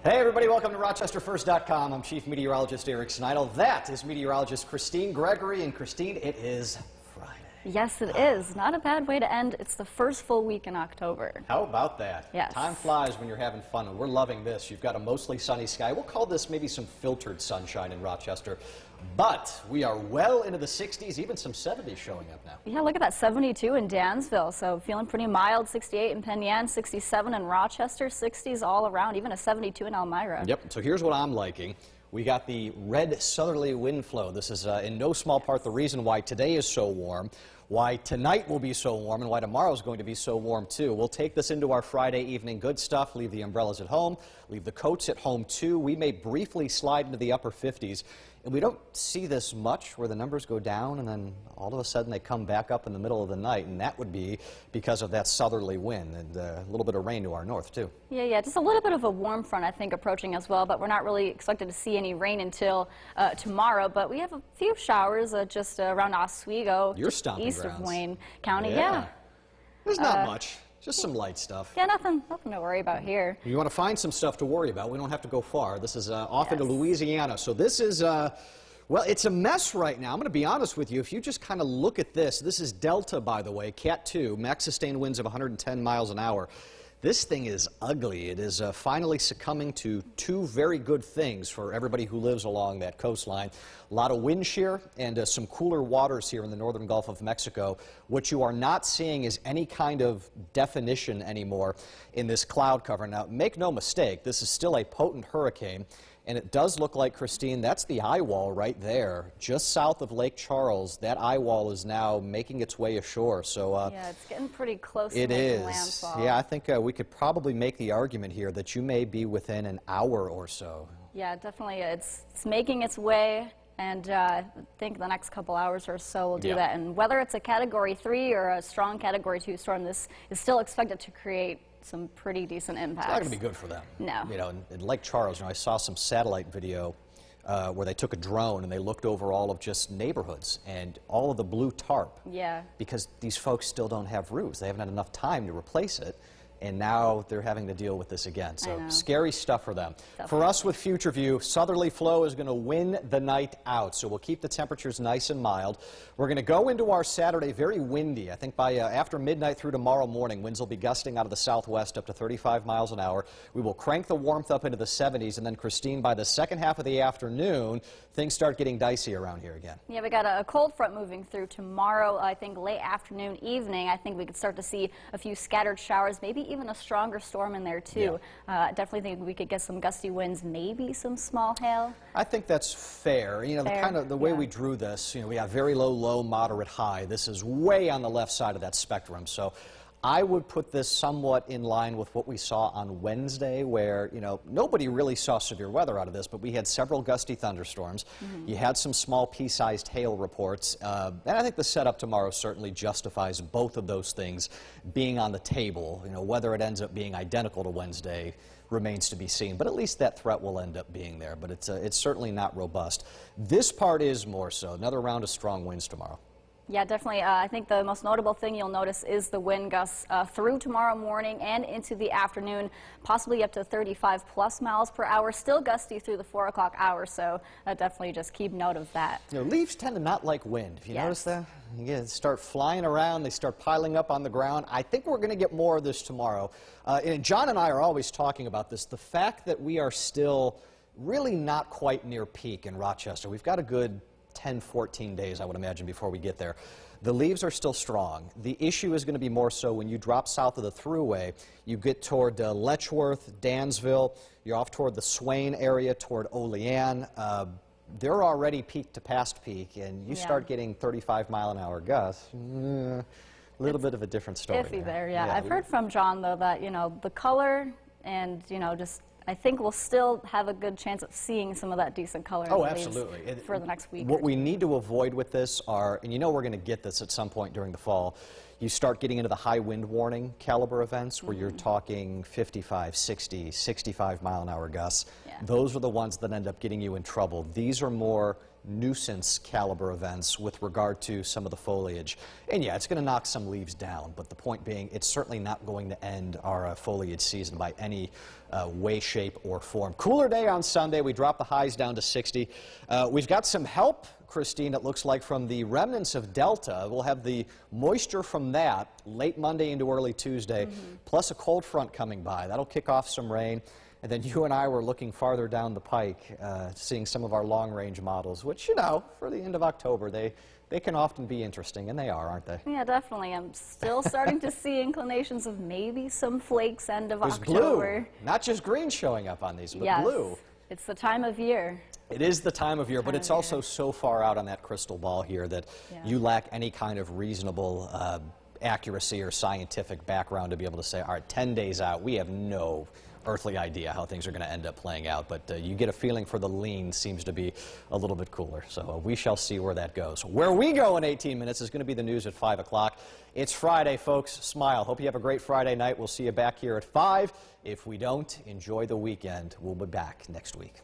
Hey everybody, welcome to RochesterFirst.com. I'm Chief Meteorologist Eric Sneidel. That is meteorologist Christine Gregory. And Christine, it is Friday. Yes, it is. Not a bad way to end. It's the first full week in October. How about that? Yes. Time flies when you're having fun, and we're loving this. You've got a mostly sunny sky. We'll call this maybe some filtered sunshine in Rochester. But we are well into the 60s, even some 70s showing up now. Yeah, look at that, 72 in Dansville, so feeling pretty mild. 68 in Penn Yan, 67 in Rochester, 60s all around, even a 72 in Elmira. Yep, so here's what I'm liking. We got the red southerly wind flow. This is in no small part the reason why today is so warm, why tonight will be so warm, and why tomorrow is going to be so warm too. We'll take this into our Friday evening good stuff, leave the umbrellas at home, leave the coats at home too. We may briefly slide into the upper 50s. And we don't see this much where the numbers go down and then all of a sudden they come back up in the middle of the night, and that would be because of that southerly wind and a little bit of rain to our north too. Yeah, just a little bit of a warm front I think approaching as well, but we're not really expected to see any rain until tomorrow. But we have a few showers just around Oswego, east of Wayne County. Yeah. There's not much. Just some light stuff. Yeah, nothing to worry about here. You want to find some stuff to worry about. We don't have to go far. This is off into Louisiana. So this is, well, it's a mess right now. I'm going to be honest with you. If you just kind of look at this, this is Delta, by the way, Cat 2, max sustained winds of 110 miles an hour. This thing is ugly. It is finally succumbing to two very good things for everybody who lives along that coastline. A lot of wind shear and some cooler waters here in the northern Gulf of Mexico. What you are not seeing is any kind of definition anymore in this cloud cover. Now, make no mistake, this is still a potent hurricane. And it does look like, Christine, that's the eye wall right there, just south of Lake Charles. That eye wall is now making its way ashore. So yeah, it's getting pretty close to making landfall. Yeah, I think we could probably make the argument here that you may be within an hour or so. Yeah, definitely. It's making its way. And I think the next couple hours or so will do that. And whether it's a Category 3 or a strong Category 2 storm, this is still expected to create some pretty decent impacts. It's not going to be good for them. No. You know, in Lake Charles, I saw some satellite video where they took a drone and they looked over all of just neighborhoods and all of the blue tarp. Yeah. Because these folks still don't have roofs. They haven't had enough time to replace it. And now they're having to deal with this again. So scary stuff for them. Definitely. For us with Future View, southerly flow is going to win the night out. So we'll keep the temperatures nice and mild. We're going to go into our Saturday very windy. I think by after midnight through tomorrow morning, winds will be gusting out of the southwest up to 35 miles an hour. We will crank the warmth up into the 70s. And then, Christine, by the second half of the afternoon, things start getting dicey around here again. Yeah, we got a cold front moving through tomorrow. I think late afternoon, evening. I think we could start to see a few scattered showers, maybe even a stronger storm in there too. Definitely think we could get some gusty winds, maybe some small hail. I think that's fair. You know, the way we drew this, you know, we have very low, low, moderate, high. This is way on the left side of that spectrum. So I would put this somewhat in line with what we saw on Wednesday, where, you know, nobody really saw severe weather out of this, but we had several gusty thunderstorms. You had some small pea-sized hail reports, and I think the setup tomorrow certainly justifies both of those things being on the table. You know, whether it ends up being identical to Wednesday remains to be seen, but at least that threat will end up being there, but it's certainly not robust. This part is more so. Another round of strong winds tomorrow. Yeah, definitely. I think the most notable thing you'll notice is the wind gusts through tomorrow morning and into the afternoon, possibly up to 35+ miles per hour. Still gusty through the 4 o'clock hour, so definitely just keep note of that. You know, leaves tend to not like wind. Have you noticed that? You start flying around, they start piling up on the ground. I think we're going to get more of this tomorrow. And John and I are always talking about this. The fact that we are still really not quite near peak in Rochester. We've got a good 10, 14 days, I would imagine, before we get there. The leaves are still strong. The issue is going to be more so when you drop south of the thruway. You get toward Letchworth, Dansville, you're off toward the Swain area, toward Olean. They're already peak to past peak, and you start getting 35-mile-an-hour gusts. A little bit of a different story. Iffy there, I've heard from John, though, that, you know, the color and, you know, just I think we'll still have a good chance of seeing some of that decent color absolutely. For the next week. What we need to avoid with this are, and you know we're going to get this at some point during the fall, you start getting into the high wind warning caliber events where you're talking 55, 60, 65-mile-an-hour gusts. Those are the ones that end up getting you in trouble. These are more nuisance caliber events with regard to some of the foliage. And yeah, it's going to knock some leaves down, but the point being, it's certainly not going to end our foliage season by any way, shape, or form. Cooler day on Sunday. We drop the highs down to 60. We've got some help, Christine, it looks like, from the remnants of Delta. We'll have the moisture from that late Monday into early Tuesday, plus a cold front coming by. That'll kick off some rain. And then you and I were looking farther down the pike, seeing some of our long-range models, which, you know, for the end of October, they can often be interesting, and they are, aren't they? Yeah, definitely. I'm still starting to see inclinations of maybe some flakes end of There's October. Blue, not just green showing up on these, but Yes, blue. it's the time of year. It is the time of year, but it's also so far out on that crystal ball here that you lack any kind of reasonable accuracy or scientific background to be able to say, all right, 10 days out, we have no earthly idea how things are going to end up playing out, but you get a feeling for the lean seems to be a little bit cooler. So we shall see where that goes. Where we go in 18 minutes is going to be the news at 5 o'clock. It's Friday, folks. Smile. Hope you have a great Friday night. We'll see you back here at 5. If we don't, enjoy the weekend. We'll be back next week.